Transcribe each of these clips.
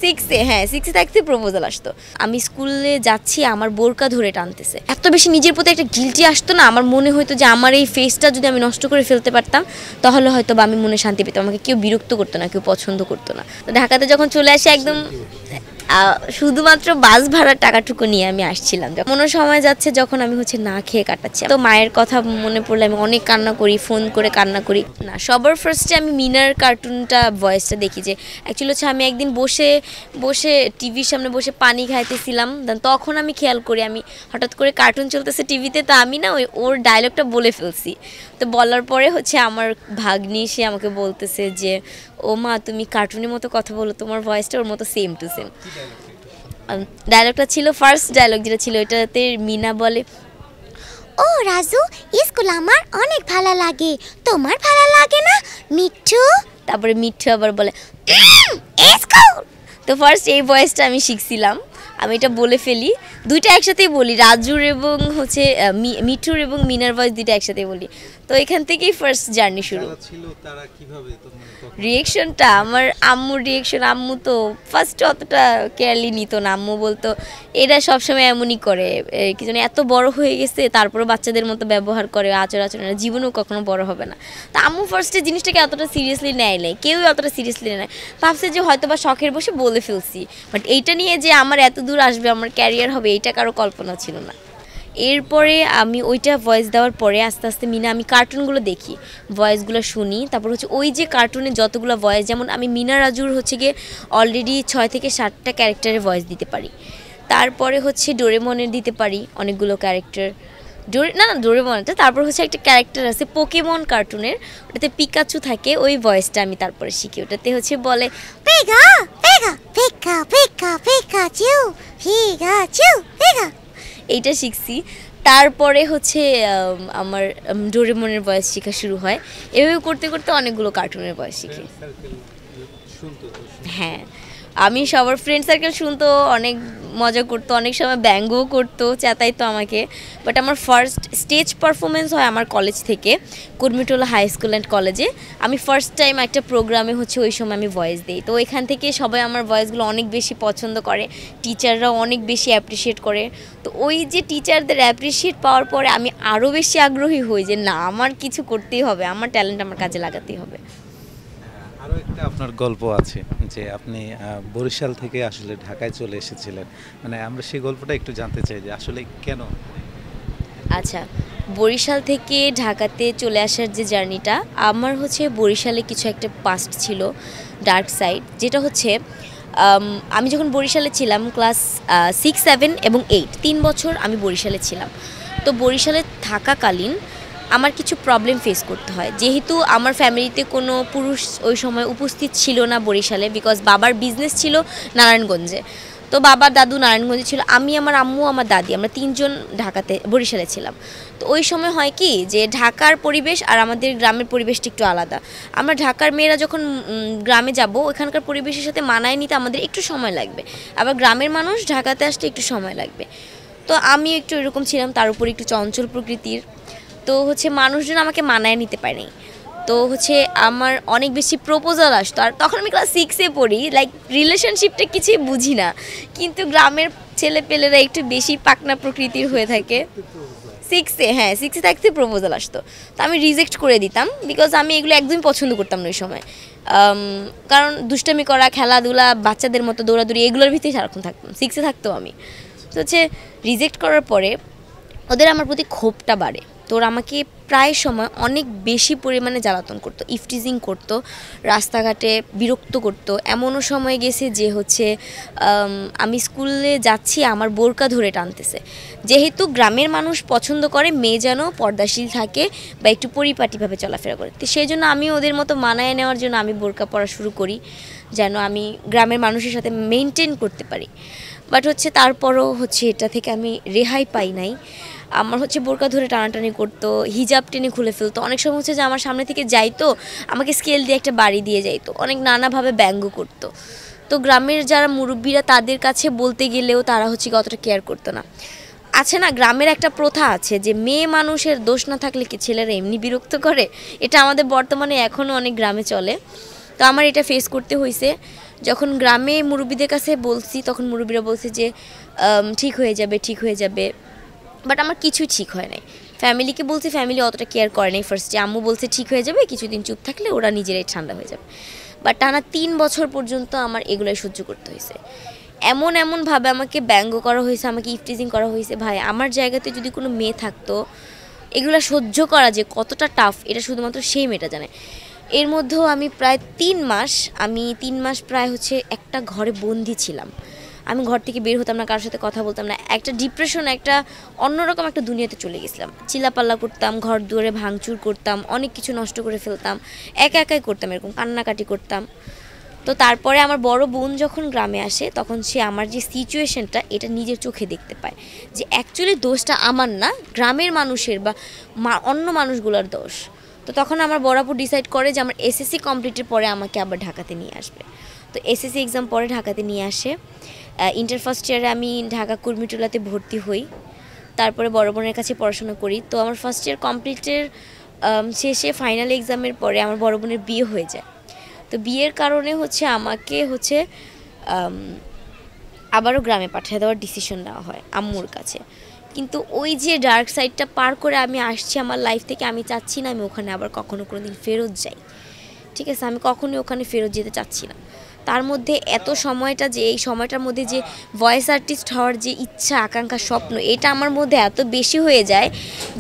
6 হ্যাঁ 6 থাকতে প্রপোজাল আসতো। আমি স্কুলে যাচ্ছি আমার বোরকা ধরে টানতেছে, এত বেশি নিজের প্রতি একটা গিল্টি আসতো না, আমার মনে হতো যে আমার এই ফেসটা যদি আমি নষ্ট করে ফেলতে পারতাম তাহলে হয়তো বা আমি মনে শান্তি পেতাম, আমাকে কেউ বিরক্ত করতো না, কেউ পছন্দ করতো না। তো ঢাকাতে যখন চলে আসি একদম শুধুমাত্র বাস ভাড়ার টাকাটুকু নিয়ে আমি আসছিলাম। কোনো সময় যাচ্ছে যখন আমি না খেয়ে কাটাচ্ছি, তো মায়ের কথা মনে পড়লে আমি অনেক কান্না করি, ফোন করে কান্না করি। না, সবার ফার্স্টে আমি মিনার কার্টুনটা ভয়েসটা দেখি, যে অ্যাকচুয়ালি আমি একদিন বসে বসে টিভির সামনে বসে পানি খাইতেছিলাম, তখন আমি খেয়াল করি আমি হঠাৎ করে কার্টুন চলতেছে টিভিতে, তো আমি না ওর ডায়লগটা বলে ফেলছি। তো বলার পরে আমার ভাগ্নি সে আমাকে বলতেছে যে ও মা তুমি কার্টুনের মতো কথা বলো, তোমার ভয়েসটা ওর মতো সেম টু সেম। ডায়লগটা ছিল ফার্স্ট ডায়লগ যেটা ছিল, এটাতে মিনা বলে, ও রাজু, স্কুল আমার অনেক ভালো লাগে, তোমার ভালো লাগে না মিঠু? তারপরে মিঠু আবার বলে স্কুল। তো ফার্স্ট এই ভয়েসটা আমি শিখছিলাম, আমি এটা বলে ফেলি, দুইটা একসাথেই বলি, রাজুর এবং মিঠুর এবং মিনার ভয়েস দুইটা একসাথেই বলি। তো এখান থেকেই ফার্স্ট জার্নি শুরু। রিয়েকশনটা আমার আম্মুর রিয়েকশন, আম্মু তো ফার্স্টে অতটা কেয়ারলি নিত না, আম্মু বলতো এরা সবসময় এমনই করে, কি জানি এত বড় হয়ে গেছে তারপরে বাচ্চাদের মতো ব্যবহার করে, আচরণ জীবনেও কখনো বড় হবে না। তা আম্মু ফার্স্টে জিনিসটাকে এতটা সিরিয়াসলি নেয় নাই, কেউই অতটা সিরিয়াসলি নেয়, ভাবছে যে হয়তো বা শখের বসে বলে ফেলছি, বাট এইটা নিয়ে যে আমার এত দূর আসবে, আমার ক্যারিয়ার হবে, এইটা কারো কল্পনা ছিল না। এরপরে আমি ওইটা ভয়েস দেওয়ার পরে আস্তে আস্তে মিনা আমি কার্টুনগুলো দেখি, ভয়েসগুলো শুনি, তারপর ওই যে কার্টুনে যতগুলো ভয়েস, যেমন আমি মিনা রাজুর গিয়ে অলরেডি 6 থেকে 7টা ক্যারেক্টারের ভয়েস দিতে পারি। তারপরে ডোরেমনের দিতে পারি অনেকগুলো ক্যারেক্টার, ডোরেমনটা। তারপর একটা ক্যারেক্টার আছে পোকেমন কার্টুনের, ওটাতে পিকাচু থাকে, ওই ভয়েসটা আমি তারপরে শিখি, ওটাতে বলে Pika Pika Pika Pika Pikachu Pikachu Pika, এইটা শিখছি। তারপরে আমার ডোরেমনের ভয়েস শেখা শুরু হয়, এভাবে করতে করতে অনেকগুলো কার্টুনের ভয়েস শিখি। হ্যাঁ, আমি সবার ফ্রেন্ড সার্কেল শুনতো, অনেক মজা করতো, অনেক সময় ব্যঙ্গও করতো, চেতাইতো আমাকে। বাট আমার ফার্স্ট স্টেজ পারফরমেন্স হয় আমার কলেজ থেকে, কুর্মিটোলা হাই স্কুল অ্যান্ড কলেজে। আমি ফার্স্ট টাইম একটা প্রোগ্রামে ওই সময় আমি ভয়েস দিই, তো এখান থেকে সবাই আমার ভয়েসগুলো অনেক বেশি পছন্দ করে, টিচাররাও অনেক বেশি অ্যাপ্রিসিয়েট করে। তো ওই যে টিচারদের অ্যাপ্রিসিয়েট পাওয়ার পরে আমি আরও বেশি আগ্রহী হই যে না, আমার কিছু করতেই হবে, আমার ট্যালেন্ট আমার কাজে লাগাতেই হবে। আরও একটা আপনার গল্প আছে যে আপনি বরিশাল থেকে আসলে ঢাকায় চলে এসেছিলেন, মানে আমরা সেই গল্পটা একটু জানতে চাই যে আসলে কেন। আচ্ছা, বরিশাল থেকে ঢাকাতে চলে আসার যে জার্নিটা, আমার বরিশালে কিছু একটা পাস্ট ছিল, ডার্ক সাইড, যেটা আমি যখন বরিশালে ছিলাম ক্লাস 6, 7 এবং 8, 3 বছর আমি বরিশালে ছিলাম। তো বরিশালে থাকাকালীন আমার কিছু প্রবলেম ফেস করতে হয়, যেহেতু আমার ফ্যামিলিতে কোনো পুরুষ ওই সময় উপস্থিত ছিল না বরিশালে, বিকজ বাবার বিজনেস ছিল নারায়ণগঞ্জে। তো বাবার দাদু নারায়ণগঞ্জে ছিল, আমি, আমার আম্মু, আমার দাদি, আমরা 3 জন বরিশালে ছিলাম। তো ওই সময় হয় কি যে ঢাকার পরিবেশ আর আমাদের গ্রামের পরিবেশটা একটু আলাদা। আমরা ঢাকার মেয়েরা যখন গ্রামে যাব, ওখানকার পরিবেশের সাথে মানায় নিতে আমাদের একটু সময় লাগবে, আবার গ্রামের মানুষ ঢাকাতে আসতে একটু সময় লাগবে। তো আমি একটু এরকম ছিলাম, তার উপর একটু চঞ্চল প্রকৃতির। তো মানুষজন আমাকে মানায় নিতে পারেনি। তো আমার অনেক বেশি প্রপোজাল আসতো, আর তখন আমি ক্লাস 6-এ পড়ি, লাইক রিলেশনশিপটা কিছুই বুঝি না, কিন্তু গ্রামের ছেলেপেলেরা একটু বেশি পাকনা প্রকৃতির হয়ে থাকে। 6-এ থাকতে প্রপোজাল আসতো, তো আমি রিজেক্ট করে দিতাম, বিকজ আমি এগুলো একদমই পছন্দ করতাম না ওই সময়। কারণ দুষ্টামি করা, খেলাধুলা, বাচ্চাদের মতো দৌড়াদৌড়ি, এগুলোর ভিতরেই সারাক্ষণ থাকতাম। 6-এ থাকতো আমি। তো রিজেক্ট করার পরে ওদের আমার প্রতি ক্ষোভটা বাড়ে, তো ওরা আমাকে প্রায় সময় অনেক বেশি পরিমাণে জ্বালাতন করতো, ইফটিজিং করতো, রাস্তাঘাটে বিরক্ত করতো। এমনও সময় গেছে যে আমি স্কুলে যাচ্ছি আমার বোরকা ধরে টানতেছে, যেহেতু গ্রামের মানুষ পছন্দ করে মেয়ে যেন পর্দাশীল থাকে বা একটু পরিপাটিভাবে চলাফেরা করে, তো সেই জন্য আমি ওদের মতো মানায় নেওয়ার জন্য আমি বোরকা পরা শুরু করি, যেন আমি গ্রামের মানুষের সাথে মেনটেন করতে পারি। বাট তারপরও এটা থেকে আমি রেহাই পাই নাই। আমার বোরকা ধরে টানাটানি করতো, হিজাব টেনে খুলে ফেলতো, অনেক সময় যে আমার সামনে থেকে যাইতো, আমাকে স্কেল দিয়ে একটা বাড়ি দিয়ে যাইতো, অনেক নানাভাবে ব্যঙ্গ করতো। তো গ্রামের যারা মুরব্বীরা, তাদের কাছে বলতে গেলেও তারা অতটা কেয়ার করতো না। আছে না, গ্রামের একটা প্রথা আছে যে মেয়ে মানুষের দোষ না থাকলে কি ছেলেরা এমনি বিরক্ত করে, এটা আমাদের বর্তমানে এখনও অনেক গ্রামে চলে। তো আমার এটা ফেস করতে হয়েছে। যখন গ্রামে মুরব্বীদের কাছে বলছি তখন মুরব্বীরা বলছে যে ঠিক হয়ে যাবে, ঠিক হয়ে যাবে। বাট আমার কিছুই ঠিক হয় নাই। ফ্যামিলিকে বলছি, ফ্যামিলি অতটা কেয়ার করে নাই ফার্স্টে। আম্মু বলছে ঠিক হয়ে যাবে, কিছুদিন চুপ থাকলে ওরা নিজেরাই ঠান্ডা হয়ে যাবে। বাট টানা 3 বছর পর্যন্ত আমার এগুলোই সহ্য করতে হয়েছে। এমনভাবে আমাকে ব্যঙ্গ করা হয়েছে, আমাকে ইফটিজিং করা হয়েছে। ভাই, আমার জায়গাতে যদি কোনো মেয়ে থাকতো, এগুলো সহ্য করা যে কতটা টাফ এটা শুধুমাত্র সেই মেয়েটা জানে। এর মধ্যেও আমি প্রায় 3 মাস প্রায় হচ্ছে একটা ঘরে বন্দি ছিলাম। আমি ঘর থেকে বের হতাম না, কারোর সাথে কথা বলতাম না। একটা ডিপ্রেশন, একটা অন্যরকম একটা দুনিয়াতে চলে গেছিলাম। চিল্লাপাল্লা করতাম, ঘর দুয়ারে ভাঙচুর করতাম, অনেক কিছু নষ্ট করে ফেলতাম, একাই করতাম, এরকম কান্নাকাটি করতাম। তো তারপরে আমার বড় বোন যখন গ্রামে আসে তখন সে আমার যে সিচুয়েশনটা এটা নিজের চোখে দেখতে পায় যে অ্যাকচুয়ালি দোষটা আমার না, গ্রামের মানুষের বা অন্য মানুষগুলোর দোষ। তো তখন আমার বড় আপু ডিসাইড করে যে আমার এসএসসি কমপ্লিটের পরে আমাকে আবার ঢাকাতে নিয়ে আসবে। তো এসএসসি এক্সাম পরে ঢাকাতে নিয়ে আসে। ইন্টার ফার্স্ট ইয়ারে আমি ঢাকা কুর্মিটোলাতে ভর্তি হই। তারপরে বড় বোনের কাছে পড়াশোনা করি। তো আমার ফার্স্ট ইয়ার কমপ্লিটের শেষে ফাইনাল এক্সামের পরে আমার বড় বোনের বিয়ে হয়ে যায়। তো বিয়ের কারণে হচ্ছে আমাকে হচ্ছে আবারও গ্রামে পাঠিয়ে দেওয়ার ডিসিশন নেওয়া হয় আম্মুর কাছে। কিন্তু ওই যে ডার্ক সাইডটা পার করে আমি আসছি আমার লাইফ থেকে, আমি চাচ্ছি না আমি ওখানে আবার কোনো দিন ফেরত যাই। ঠিক আছে, আমি কখনোই ওখানে ফেরত যেতে চাচ্ছি না। তার মধ্যে এত সময়টা, যে এই সময়টার মধ্যে যে ভয়েস আর্টিস্ট হওয়ার যে ইচ্ছা, আকাঙ্ক্ষা, স্বপ্ন, এটা আমার মধ্যে এত বেশি হয়ে যায়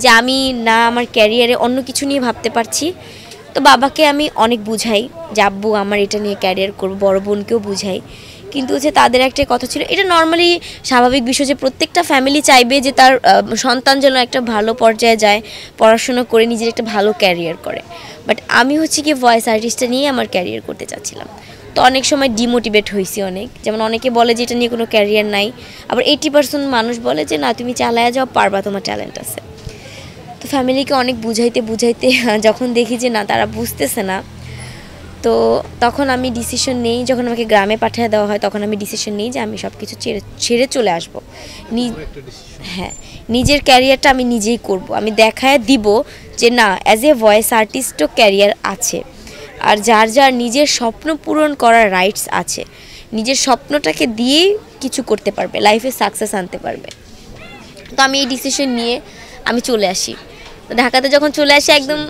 যে আমি না আমার ক্যারিয়ারে অন্য কিছু নিয়ে ভাবতে পারছি। তো বাবাকে আমি অনেক বুঝাই যে আব্বু আমার এটা নিয়ে ক্যারিয়ার করবো, বড় বোনকেও বুঝাই। কিন্তু হচ্ছে তাদের একটা কথা ছিল, এটা নর্মালি স্বাভাবিক বিষয় যে প্রত্যেকটা ফ্যামিলি চাইবে যে তার সন্তান যেন একটা ভালো পর্যায়ে যায়, পড়াশোনা করে নিজের একটা ভালো ক্যারিয়ার করে। বাট আমি হচ্ছে কি ভয়েস আর্টিস্টটা নিয়ে আমার ক্যারিয়ার করতে চাচ্ছিলাম। তো অনেক সময় ডিমোটিভেট হয়েছি অনেক। যেমন অনেকে বলে যে এটা নিয়ে কোনো ক্যারিয়ার নাই, আবার 80% মানুষ বলে যে না, তুমি চালায়া যাও, পারবা, তোমার ট্যালেন্ট আছে। তো ফ্যামিলিকে অনেক বুঝাইতে যখন দেখি যে না, তারা বুঝতেছে না, তো তখন আমি ডিসিশন নেই। যখন আমাকে গ্রামে পাঠিয়ে দেওয়া হয় তখন আমি ডিসিশন নিই যে আমি সব কিছু ছেড়ে চলে আসবো। হ্যাঁ, নিজের ক্যারিয়ারটা আমি নিজেই করব। আমি দেখায় দিব যে না, অ্যাজ এ ভয়েস আর্টিস্টও ক্যারিয়ার আছে, আর যার নিজের স্বপ্ন পূরণ করার রাইটস আছে, নিজের স্বপ্নটাকে দিয়েই কিছু করতে পারবে, লাইফে সাকসেস আনতে পারবে। তো আমি এই ডিসিশন নিয়ে আমি চলে আসি। তো ঢাকাতে যখন চলে আসি, একদম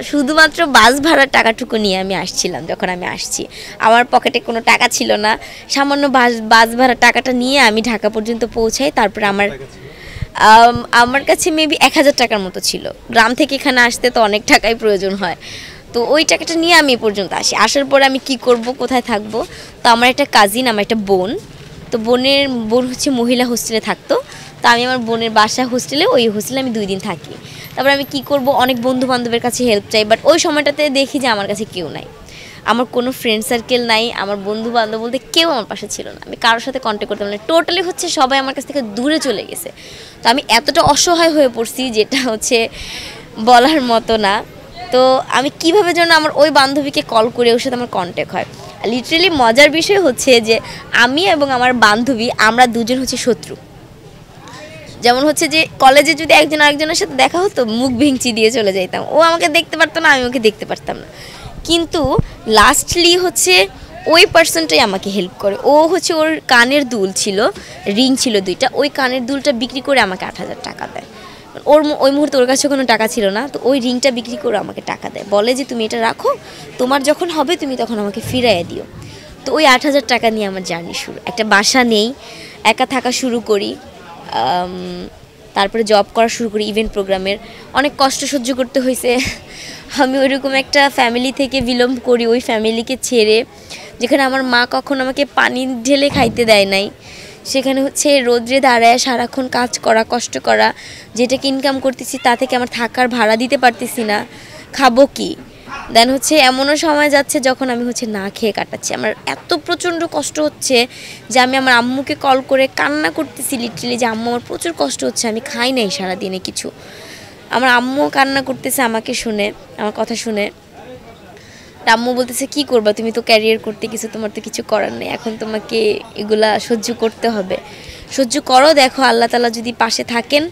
শুধুমাত্র বাস ভাড়ার টাকাটুকু নিয়ে আমি আসছিলাম। যখন আমি আসছি আমার পকেটে কোনো টাকা ছিল না, সামান্য বাস ভাড়ার টাকাটা নিয়ে আমি ঢাকা পর্যন্ত পৌঁছাই। তারপরে আমার কাছে মেবি 1000 টাকার মতো ছিল। গ্রাম থেকে এখানে আসতে তো অনেক টাকাই প্রয়োজন হয়। তো ওই টাকাটা নিয়ে আমি এ পর্যন্ত আসি। আসার পরে আমি কি করব, কোথায় থাকব? তো আমার একটা কাজিন, আমার একটা বোন, তো বোন হচ্ছে মহিলা হোস্টেলে থাকতো। তো আমি আমার বোনের বাসা হোস্টেলে, ওই হোস্টেলে আমি 2 দিন থাকি। তারপর আমি কি করব, অনেক বন্ধু বান্ধবের কাছে হেল্প চাই। বাট ওই সময়টাতে দেখি যে আমার কাছে কেউ নাই, আমার কোনো ফ্রেন্ড সার্কেল নাই, আমার বন্ধু বান্ধব বলতে কেউ আমার পাশে ছিল না। আমি কারোর সাথে কন্ট্যাক্ট করতে পারি না, টোটালি হচ্ছে সবাই আমার কাছ থেকে দূরে চলে গেছে। তো আমি এতটা অসহায় হয়ে পড়ছি যেটা হচ্ছে বলার মতো না। তো আমি কিভাবে যেন আমার ওই বান্ধবীকে কল করে ওর সাথে আমার কন্ট্যাক্ট হয়। লিটারেলি মজার বিষয় হচ্ছে যে আমি এবং আমার বান্ধবী, আমরা দুজন হচ্ছে শত্রু। যেমন হচ্ছে যে কলেজে যদি একজন আরেকজনের সাথে দেখা হতো, মুখ ভেঙচি দিয়ে চলে যাইতাম। ও আমাকে দেখতে পারতো না, আমি ওকে দেখতে পারতাম না। কিন্তু লাস্টলি হচ্ছে ওই পার্সনটাই আমাকে হেল্প করে। ও হচ্ছে, ওর কানের দুল ছিল, রিং ছিল 2টা, ওই কানের দুলটা বিক্রি করে আমাকে 8000 টাকা দেয়। ওই মুহূর্তে ওর কাছে কোনো টাকা ছিল না, তো ওই রিংটা বিক্রি করে আমাকে টাকা দেয়, বলে যে তুমি এটা রাখো, তোমার যখন হবে তুমি তখন আমাকে ফিরাইয়ে দিও। তো ওই 8000 টাকা নিয়ে আমার জার্নি শুরু। একটা বাসা নেই, একা থাকা শুরু করি। তারপরে জব করা শুরু করি ইভেন্ট প্রোগ্রামের। অনেক কষ্ট সহ্য করতে হয়েছে। আমি ওইরকম একটা ফ্যামিলি থেকে বিলম্ব করি, ওই ফ্যামিলিকে ছেড়ে, যেখানে আমার মা কখনো আমাকে পানি ঢেলে খাইতে দেয় নাই। সেখানে হচ্ছে রোদ্রে দাঁড়ায় সারাক্ষণ কাজ করা, কষ্ট করা, যেটাকে ইনকাম করতেছি তা থেকে আমার থাকার ভাড়া দিতে পারতেছি না, খাবো কি? দেন হচ্ছে এমনও সময় যাচ্ছে যখন আমি হচ্ছে না খেয়ে কাটাচ্ছি। আমার এত প্রচণ্ড কষ্ট হচ্ছে যে আমি আমার আম্মুকে কল করে কান্না করতেছি লিটারেলি, যে আম্মু আমার প্রচুর কষ্ট হচ্ছে, আমি খাই নাই সারাদিনে কিছু। আমার আম্মু কান্না করতেছে আমাকে শুনে, আমার কথা শুনে। আম্মু বলতেছে কি করবা, তুমি তো ক্যারিয়ার করতে কিছু, তোমার তো কিছু করার নেই, এখন তোমাকে এগুলা সহ্য করতে হবে। সহ্য করো, দেখো আল্লাহ তাআলা যদি পাশে থাকেন,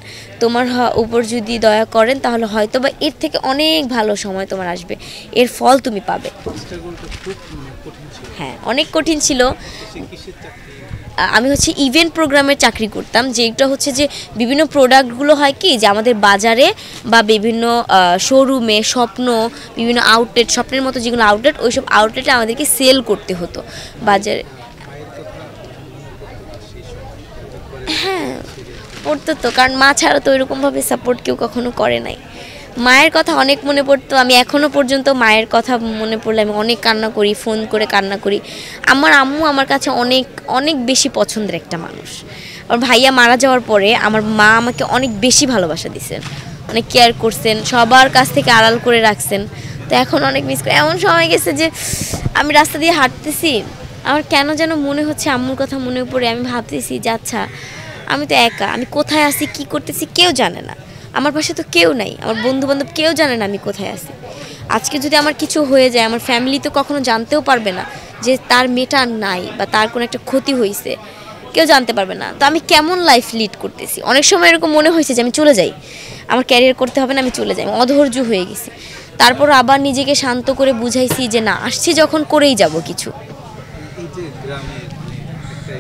তোমার উপর যদি দয়া করেন, তাহলে হয়তো বা এর থেকে অনেক ভালো সময় তোমার আসবে, এর ফল তুমি পাবে। স্ট্রাগলটা খুব কঠিন ছিল। হ্যাঁ, অনেক কঠিন ছিল। সে কিসের চাকরি? আমি হচ্ছে ইভেন্ট প্রোগ্রামের চাকরি করতাম, যেটা হচ্ছে যে বিভিন্ন প্রোডাক্টগুলো হয় কি যে আমাদের বাজারে বা বিভিন্ন শোরুমে, বিভিন্ন আউটলেট, স্বপ্নের মতো যেগুলো আউটলেট, ওইসব আউটলেটে আমাদেরকে সেল করতে হতো বাজারে। হ্যাঁ, পড়তো তো, কারণ মা ছাড়া তো ওইরকমভাবে সাপোর্ট কেউ কখনো করে নাই। মায়ের কথা অনেক মনে পড়তো, আমি এখনও পর্যন্ত মায়ের কথা মনে পড়লে আমি অনেক কান্না করি, ফোন করে কান্না করি। আমার আম্মু আমার কাছে অনেক অনেক বেশি পছন্দের একটা মানুষ। আমার ভাইয়া মারা যাওয়ার পরে আমার মা আমাকে অনেক বেশি ভালোবাসা দিয়েছেন, অনেক কেয়ার করছেন, সবার কাছ থেকে আড়াল করে রাখছেন। তো এখন অনেক মিস করি। এমন সময় গেছে যে আমি রাস্তা দিয়ে হাঁটতেছি, আমার কেন যেন মনে হচ্ছে আম্মুর কথা মনে পড়ে, আমি ভাবতেছি যে আচ্ছা আমি তো একা, আমি কোথায় আছি, কি করতেছি কেউ জানে না, আমার পাশে তো কেউ নাই, আমার বন্ধু বান্ধব কেউ জানে না আমি কোথায় আছি। আজকে যদি আমার কিছু হয়ে যায়, আমার ফ্যামিলি তো কখনো জানতেও পারবে না যে তার মেয়েটা আর নাই বা তার কোনো একটা ক্ষতি হয়েছে, কেউ জানতে পারবে না। তো আমি কেমন লাইফ লিড করতেছি, অনেক সময় এরকম মনে হয়েছে যে আমি চলে যাই, আমার ক্যারিয়ার করতে হবে না, আমি চলে যাই, আমি অধৈর্য হয়ে গেছি। তারপর আবার নিজেকে শান্ত করে বুঝাইছি যে না, আসছি যখন করেই যাব কিছু। এই যে গ্রামে একটা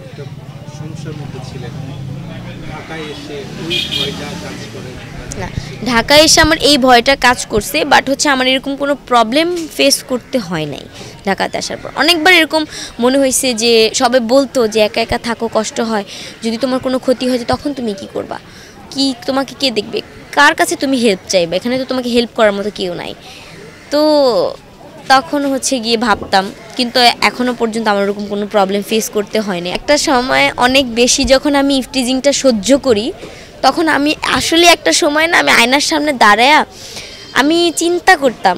একটা সমস্যার মধ্যে ছিলেন, ঢাকায় এসে ওই ভয়টা কাজ করে না, ঢাকায় এসে আমার এই ভয়টা কাজ করছে, বাট হচ্ছে আমার এরকম কোনো প্রবলেম ফেস করতে হয় নাই। ঢাকাতে আসার পর অনেকবার এরকম মনে হয়েছে যে সবাই বলতো যে একা একা থাকো, কষ্ট হয়, যদি তোমার কোনো ক্ষতি হয়েছে তখন তুমি কি করবা, কি তোমাকে কে দেখবে, কার কাছে তুমি হেল্প চাইবে, এখানে তো তোমাকে হেল্প করার মতো কেউ নাই। তো তখন হচ্ছে গিয়ে ভাবতাম, কিন্তু এখনও পর্যন্ত আমার ওরকম কোনো প্রবলেম ফেস করতে হয়নি। একটা সময় অনেক বেশি যখন আমি ইফটিজিংটা সহ্য করি, তখন আমি আসলে একটা সময় না, আমি আয়নার সামনে দাঁড়ায়া আমি চিন্তা করতাম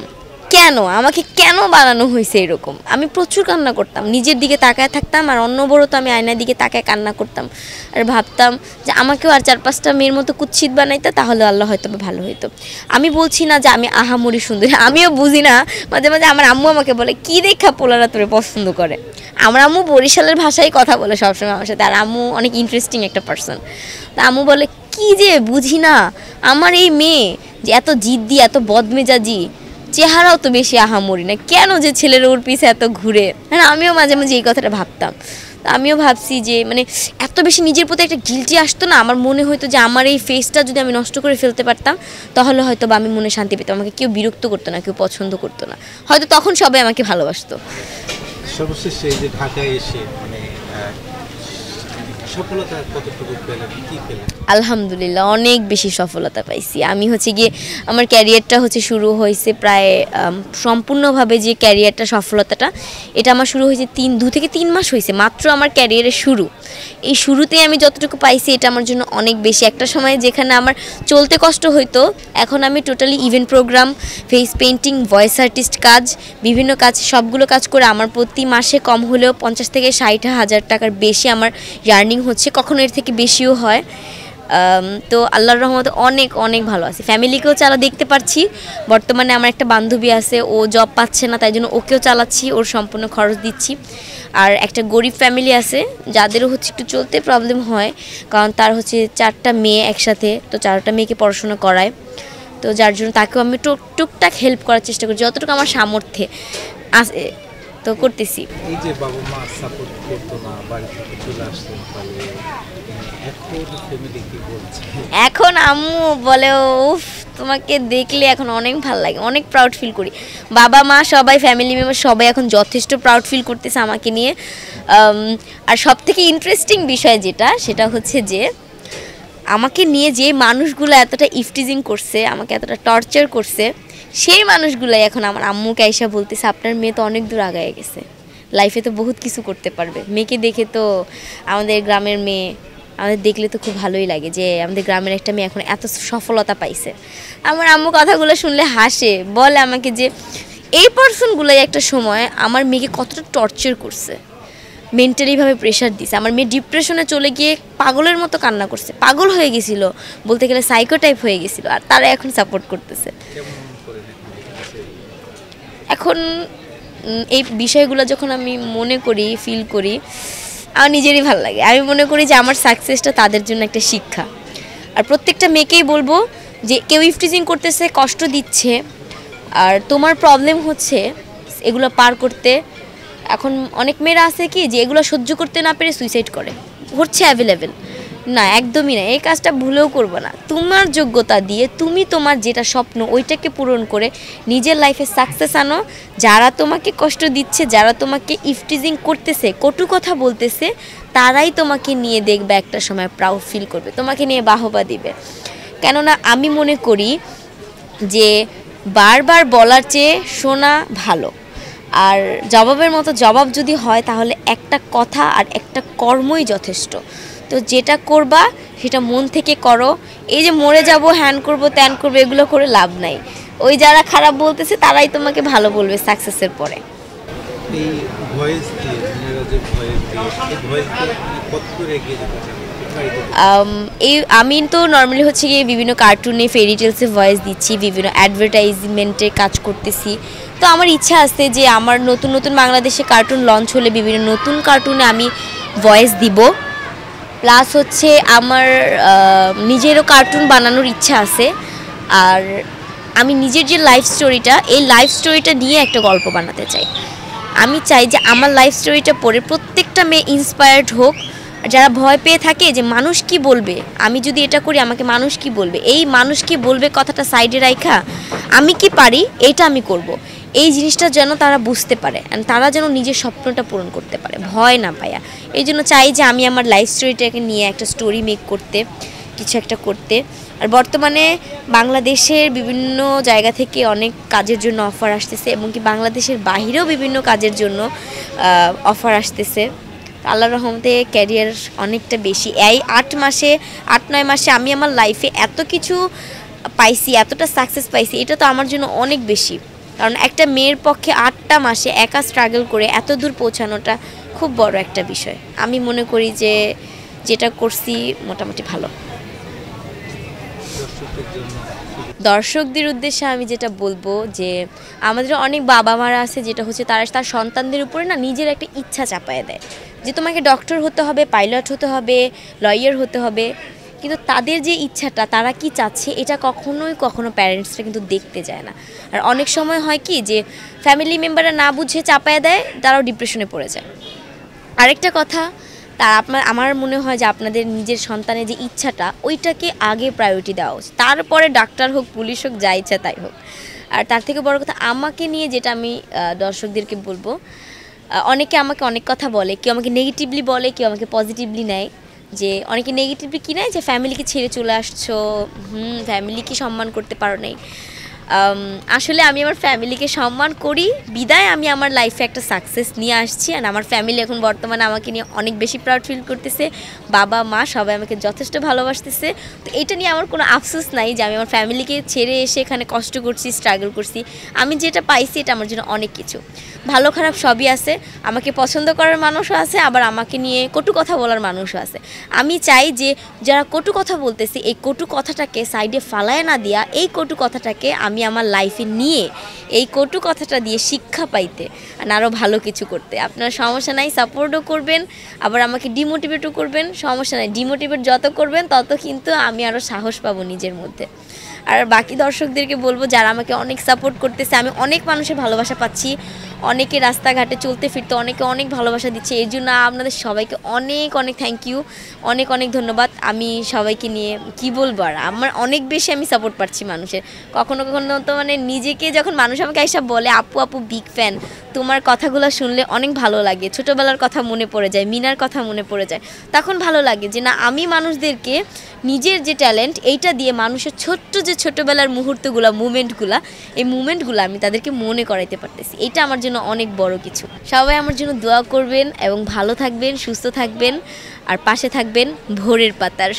কেন আমাকে কেন বানানো হয়েছে এরকম। আমি প্রচুর কান্না করতাম, নিজের দিকে তাকায় থাকতাম আর অন্যবরত আমি আয়নার দিকে তাকায় কান্না করতাম আর ভাবতাম যে আমাকেও আর 4-5টা মেয়ের মতো কুৎসিত বানাইতো, তাহলে আল্লাহ হয়তো ভালো হইতো। আমি বলছি না যে আমি আহামরি সুন্দরী, আমিও বুঝি না, মাঝে মাঝে আমার আম্মু আমাকে বলে কি দেখা পোলারা তোরে পছন্দ করে। আমার আম্মু বরিশালের ভাষায় কথা বলে সবসময় আমার সাথে, আর আম্মু অনেক ইন্টারেস্টিং একটা পার্সন। তা আম্মু বলে কি যে বুঝি না, আমার এই মেয়ে যে এত জিদ্দি, এত বদমেজাজি, চেহারাও তো বেশি আহামরি না, কেন যে ছেলের ওর পিছে এত ঘুরে। হ্যাঁ, আমিও মাঝে মাঝে এই কথাটা ভাবতাম। তো আমিও ভাবছি যে মানে এত বেশি নিজের প্রতি একটা গিল্টি আসতো না, আমার মনে হতো যে আমার এই ফেসটা যদি আমি নষ্ট করে ফেলতে পারতাম, তাহলে হয়তো বা আমি মনে শান্তি পেতাম, আমাকে কেউ বিরক্ত করতো না, কেউ পছন্দ করতো না, হয়তো তখন সবাই আমাকে ভালোবাসতো। সর্বশেষ এই যে ঢাকায় এসে মানে সফলতা কতটুকু পেলেন, কি পেলেন? আলহামদুলিল্লাহ, অনেক বেশি সফলতা পাইছি। আমি হচ্ছে গিয়ে আমার ক্যারিয়ারটা হচ্ছে শুরু হয়েছে প্রায় সম্পূর্ণভাবে যে ক্যারিয়ারটা সফলতাটা, এটা আমার শুরু হয়েছে 2 থেকে 3 মাস হয়েছে মাত্র আমার ক্যারিয়ারের শুরু। এই শুরুতেই আমি যতটুকু পাইছি এটা আমার জন্য অনেক বেশি। একটা সময় যেখানে আমার চলতে কষ্ট হইতো, এখন আমি totally event program, face painting, voice artist কাজ, বিভিন্ন কাজ, সবগুলো কাজ করে আমার প্রতি মাসে কম হলেও 50 থেকে 60 হাজার টাকার বেশি আমার ইয়ার্নিং হচ্ছে, কখনো এর থেকে বেশিও হয়। তো আল্লাহর রহমতে অনেক অনেক ভালো আছি, ফ্যামিলিকেও দেখতে পারছি। বর্তমানে আমার একটা বান্ধবী আছে, ও জব পাচ্ছে না, তাই জন্য ওকেও চালাচ্ছি, ওর সম্পূর্ণ খরচ দিচ্ছি। আর একটা গরিব ফ্যামিলি আছে যাদেরও হচ্ছে একটু চলতে প্রবলেম হয়, কারণ তার হচ্ছে 4টা মেয়ে একসাথে, তো 4টা মেয়েকে পড়াশোনা করায়, তো যার জন্য তাকেও আমি টুকটাক হেল্প করার চেষ্টা করি যতটুকু আমার সামর্থ্যে আছে, তো করতেছি। এই যে বাবা মা সাপোর্ট করতো না, বাড়ি থেকে চলে আসতেন, তাহলে এখন ফ্যামিলি কি বলছে? এখন আম্মু বলে উফ তোমাকে দেখলে এখন অনেক ভালো লাগে, অনেক প্রাউড ফিল করি। বাবা মা সবাই, ফ্যামিলি মেম্বার সবাই এখন যথেষ্ট প্রাউড ফিল করতেছে আমাকে নিয়ে। আর সবথেকে ইন্টারেস্টিং বিষয় যেটা, সেটা হচ্ছে যে আমাকে নিয়ে যে মানুষগুলো এতটা ইফটিজিং করছে, আমাকে এতটা টর্চার করছে, সেই মানুষগুলাই এখন আমার আম্মুকে আইসা বলতেছে আপনার মেয়ে তো অনেক দূর আগায় গেছে, লাইফে তো বহুত কিছু করতে পারবে। মেয়েকে দেখে তো আমাদের গ্রামের মেয়ে, আমাদের দেখলে তো খুব ভালোই লাগে যে আমাদের গ্রামের একটা মেয়ে এখন এত সফলতা পাইছে। আমার আম্মু কথাগুলো শুনলে হাসে, বলে আমাকে যে এই পার্সনগুলোই একটা সময় আমার মেয়েকে কতটা টর্চার করছে, মেন্টালিভাবে প্রেশার দিছে। আমার মেয়ে ডিপ্রেশনে চলে গিয়ে পাগলের মতো কান্না করছে, পাগল হয়ে গেছিল, বলতে গেলে সাইকো টাইপ হয়ে গেছিল, আর তারা এখন সাপোর্ট করতেছে। এখন এই বিষয়গুলো যখন আমি মনে করি, ফিল করি, আমার নিজেরই ভালো লাগে। আমি মনে করি যে আমার সাকসেসটা তাদের জন্য একটা শিক্ষা। আর প্রত্যেকটা মেয়েকেই বলবো যে কেউ ইফটিজিং করতেছে, কষ্ট দিচ্ছে, আর তোমার প্রবলেম হচ্ছে এগুলো পার করতে। এখন অনেক মেয়েরা আছে কি যে এগুলো সহ্য করতে না পেরে সুইসাইড করে, হচ্ছে অ্যাভেলেবেল। না, একদমই না, এই কাজটা ভুলেও করবো না। তোমার যোগ্যতা দিয়ে তুমি তোমার যেটা স্বপ্ন ওইটাকে পূরণ করে নিজের লাইফে সাকসেস আনো। যারা তোমাকে কষ্ট দিচ্ছে, যারা তোমাকে ইফটিজিং করতেছে, কটু কথা বলতেছে, তারাই তোমাকে নিয়ে দেখবে একটা সময় প্রাউড ফিল করবে, তোমাকে নিয়ে বাহবা দিবে। কেননা আমি মনে করি যে বারবার বলার চেয়ে শোনা ভালো। আর জবাবের মতো জবাব যদি হয় তাহলে একটা কথা আর একটা কর্মই যথেষ্ট। তো যেটা করবা সেটা মন থেকে করো। এই যে মরে যাব, হ্যান করব, ত্যান করবো, এগুলো করে লাভ নাই। ওই যারা খারাপ বলতেছে তারাই তোমাকে ভালো বলবে সাকসেসের পরে। এই ভয়েস দিয়ে আপনারা যে ভয়েস দিয়ে এই ভয়েস দিয়ে আপনি কত করে এগিয়ে যেতে চান? এই আমি তো নর্মালি হচ্ছে গিয়ে বিভিন্ন কার্টুনে, ফেরি টেলসে ভয়েস দিচ্ছি, বিভিন্ন অ্যাডভার্টাইজমেন্টে কাজ করতেছি। তো আমার ইচ্ছা আছে যে আমার নতুন নতুন বাংলাদেশে কার্টুন লঞ্চ হলে বিভিন্ন নতুন কার্টুনে আমি ভয়েস দিব। প্লাস হচ্ছে আমার নিজেরও কার্টুন বানানোর ইচ্ছা আছে। আর আমি নিজের যে লাইফ স্টোরিটা, এই লাইফ স্টোরিটা নিয়ে একটা গল্প বানাতে চাই। আমি চাই যে আমার লাইফ স্টোরিটা পড়ে প্রত্যেকটা মেয়ে ইন্সপায়ার্ড হোক। যারা ভয় পেয়ে থাকে যে মানুষ কি বলবে, আমি যদি এটা করি আমাকে মানুষ কি বলবে, এই মানুষ কি বলবে কথাটা সাইডে রাখা আমি কি পারি এটা আমি করব, এই জিনিসটা যেন তারা বুঝতে পারে, তারা যেন নিজের স্বপ্নটা পূরণ করতে পারে ভয় না পায়া। এই জন্য চাই যে আমি আমার লাইফ স্টোরিটাকে নিয়ে একটা স্টোরি মেক করতে, কিছু একটা করতে। আর বর্তমানে বাংলাদেশের বিভিন্ন জায়গা থেকে অনেক কাজের জন্য অফার আসতেছে, এবং কি বাংলাদেশের বাহিরেও বিভিন্ন কাজের জন্য অফার আসতেছে। আল্লাহর রহমতে ক্যারিয়ার অনেকটা বেশি। এই 8-9 মাসে আমি আমার লাইফে এত কিছু পাইছি, এতটা সাকসেস পাইছি, এটা তো আমার জন্য অনেক বেশি। কারণ একটা মেয়ের পক্ষে 8টা মাসে একা স্ট্রাগল করে এত দূর পৌঁছানোটা খুব বড় একটা বিষয়। আমি মনে করি যে যেটা করছি মোটামুটি ভালো। দর্শকদের উদ্দেশ্যে আমি যেটা বলবো যে আমাদের অনেক বাবা মারা আছে যেটা হচ্ছে তারা তার সন্তানদের উপরে না নিজের একটা ইচ্ছা চাপায় দেয় যে তোমাকে ডক্টর হতে হবে, পাইলট হতে হবে, লয়ার হতে হবে। কিন্তু তাদের যে ইচ্ছাটা তারা কি চাচ্ছে এটা কখনো প্যারেন্টসরা কিন্তু দেখতে যায় না। আর অনেক সময় হয় কি যে ফ্যামিলি মেম্বাররা না বুঝে চাপায় দেয়, তারাও ডিপ্রেশনে পড়ে যায়। আরেকটা কথা, আমার মনে হয় যে আপনাদের নিজের সন্তানের যে ইচ্ছাটা ওইটাকে আগে প্রায়োরিটি দেওয়া উচিত, তারপরে ডাক্তার হোক, পুলিশ হোক, যা ইচ্ছা তাই হোক। আর তার থেকে বড় কথা আমাকে নিয়ে যেটা আমি দর্শকদেরকে বলবো, অনেকে আমাকে অনেক কথা বলে, কেউ আমাকে নেগেটিভলি বলে, কেউ আমাকে পজিটিভলি নেয়। যে অনেকে নেগেটিভলি কি নেয় যে ফ্যামিলিকে ছেড়ে চলে আসছো, ফ্যামিলিকে সম্মান করতে পারো নাই। আসলে আমি আমার ফ্যামিলিকে সম্মান করি বিদায় আমি আমার লাইফে একটা সাকসেস নিয়ে আসছি। আর আমার ফ্যামিলি এখন বর্তমানে আমাকে নিয়ে অনেক বেশি প্রাউড ফিল করতেছে, বাবা মা সবাই আমাকে যথেষ্ট ভালোবাসতেছে। তো এটা নিয়ে আমার কোনো আফসোস নাই যে আমি আমার ফ্যামিলিকে ছেড়ে এসে এখানে কষ্ট করছি, স্ট্রাগল করছি। আমি যেটা পাইছি এটা আমার জন্য অনেক কিছু, ভালো খারাপ সবই আছে। আমাকে পছন্দ করার মানুষও আছে, আবার আমাকে নিয়ে কটু কথা বলার মানুষও আছে। আমি চাই যে যারা কটু কথা বলতেছে এই কটু কথাটাকে সাইডে ফালায় না দিয়া এই কটু কথাটাকে আমি আমার লাইফে নিয়ে এই কটু কথাটা দিয়ে শিক্ষা পাইতে আর আরও ভালো কিছু করতে। আপনারা সমস্যা নাই, সাপোর্টও করবেন, আবার আমাকে ডিমোটিভেটও করবেন, সমস্যা নাই। ডিমোটিভেট যত করবেন তত কিন্তু আমি আরও সাহস পাবো নিজের মধ্যে। আর বাকি দর্শকদেরকে বলবো যারা আমাকে অনেক সাপোর্ট করতেছে, আমি অনেক মানুষের ভালোবাসা পাচ্ছি, অনেকে রাস্তাঘাটে চলতে ফিরতে অনেকে অনেক ভালোবাসা দিচ্ছে, এর জন্য আপনাদের সবাইকে অনেক অনেক থ্যাংক ইউ, অনেক অনেক ধন্যবাদ। আমি সবাইকে নিয়ে কি বলবো, আর আমার অনেক বেশি আমি সাপোর্ট পাচ্ছি মানুষের। কখনো কখনো তো মানে নিজেকে যখন মানুষ আমাকে এসব বলে আপু আপু বিগ ফ্যান, তোমার কথাগুলো শুনলে অনেক ভালো লাগে, ছোটোবেলার কথা মনে পড়ে যায়, মিনার কথা মনে পড়ে যায়, তখন ভালো লাগে যে না আমি মানুষদেরকে নিজের যে ট্যালেন্ট এইটা দিয়ে মানুষের ছোট্ট যে ছোটোবেলার মুহূর্তগুলো, এই মুমেন্টগুলো আমি তাদেরকে মনে করাইতে পারতেছি। এটা আমার জন্য অনেক বড় কিছু। সবাই আমার জন্য দোয়া করবেন এবং ভালো থাকবেন, সুস্থ থাকবেন আর পাশে থাকবেন ভোরের পাতার।